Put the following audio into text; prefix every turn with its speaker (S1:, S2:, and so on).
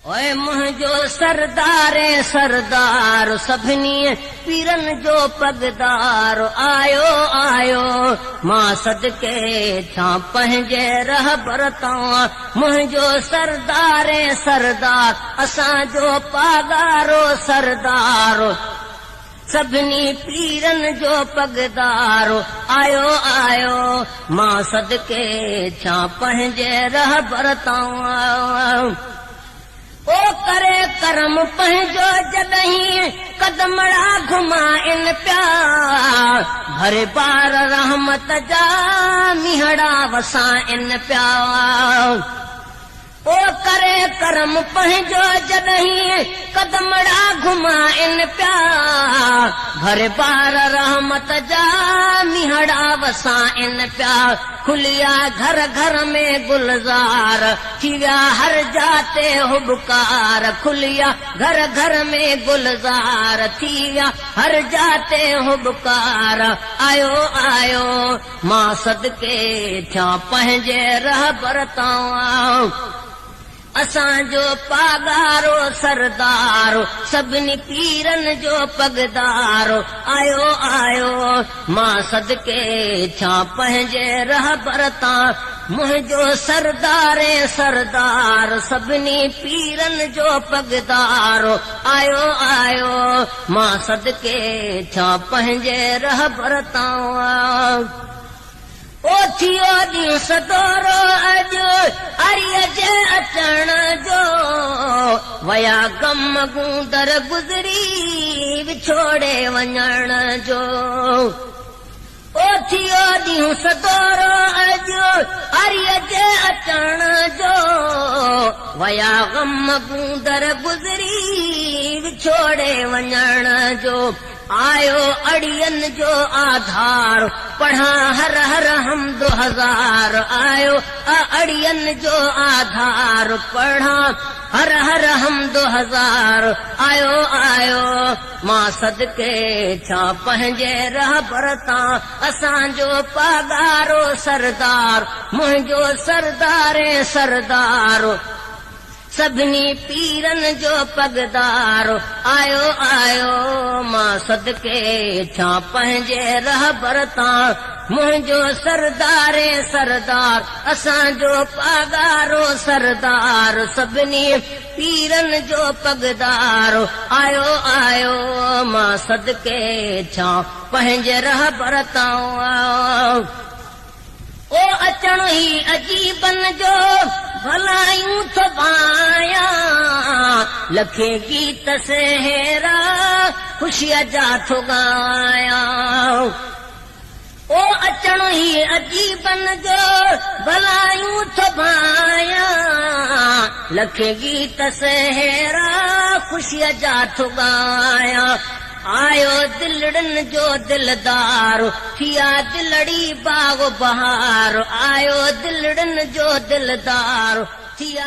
S1: ओए मुंहिंजो सरदारे सरदार सभिनी पीरन जो पगदार आयो आयो मां सदके छा पंहिंजे रहबर तां मुंहिंजो सरदारे सरदार असांजो पागारो सरदार सभिनी पीरन जो पगदार आयो आयो मां सदके छा पंहिंजे रहबर तां ओ करे करम पंहिंजो जॾहिं कदमड़ा घुमाइन पिया भरे बार रहमत जा मीहड़ा वसाइन पिया ओ करे करम पंहिंजो जॾहिं कदमड़ा घुमाइन पिया भरे बार रहमत जा मीहड़ा वसाइन पिया खुलिया घर घर में गुलजार थी विया हर जाते हुबकार खुलिया घर घर में गुलजार थी विया हर जाते हुबकार आयो आयो मां सदके छा पंहिंजे रहबर तां असांजो पागारो सरदार सभिनी पीरन जो पगदार आयो आयो मां सदके छा पंहिंजे रहबर तां मुंहिंजो सरदारे सरदार सभिनी पीरन जो पगदार आयो आयो मां सदके छा पंहिंजे रहबर तां ओ थियो ॾींहुं सदोरो अॼु अरीअ जे अचण जो वया गम गूंदर गुज़री विछोड़े वञण जो ओ थियो ॾींहुं सदोरो अॼु अरीअ जे अचण जो वया गम गूंदर गुज़री विछोड़े वञण जो आयो अड़ियन जो आधार पढ़ा हर हर हमदो हजार आयो अड़ियन जो आधार पढ़ा हर हर हमदो हजार आयो आयो मां सदके छा पंहिंजे रहबर तां असांजो पागारो सरदार मुंहिंजो सरदारे सरदार सभिनी पीरन जो पगदार आयो आयो मां सदके छा पंहिंजे रहबर तां मुंहिंजो सरदारे सरदार असांजो पागारो सरदार सभिनी पीरन जो पगदार आयो आयो मां सदके छा पंहिंजे रहबर तां ओ अचण ई अजीबन जो भलायूं थो पाया लखे गीत सेहरा ख़ुशीअ जा थो ॻाया ओ अचण ई अजीबन जो भलायूं थो पाया लखे गीत सेहरा ख़ुशीअ जा थो ॻाया आयो दिलड़न जो दिलदार थिया दिलड़ी बाग बहार आयो दिलड़न जो दिलदार थिया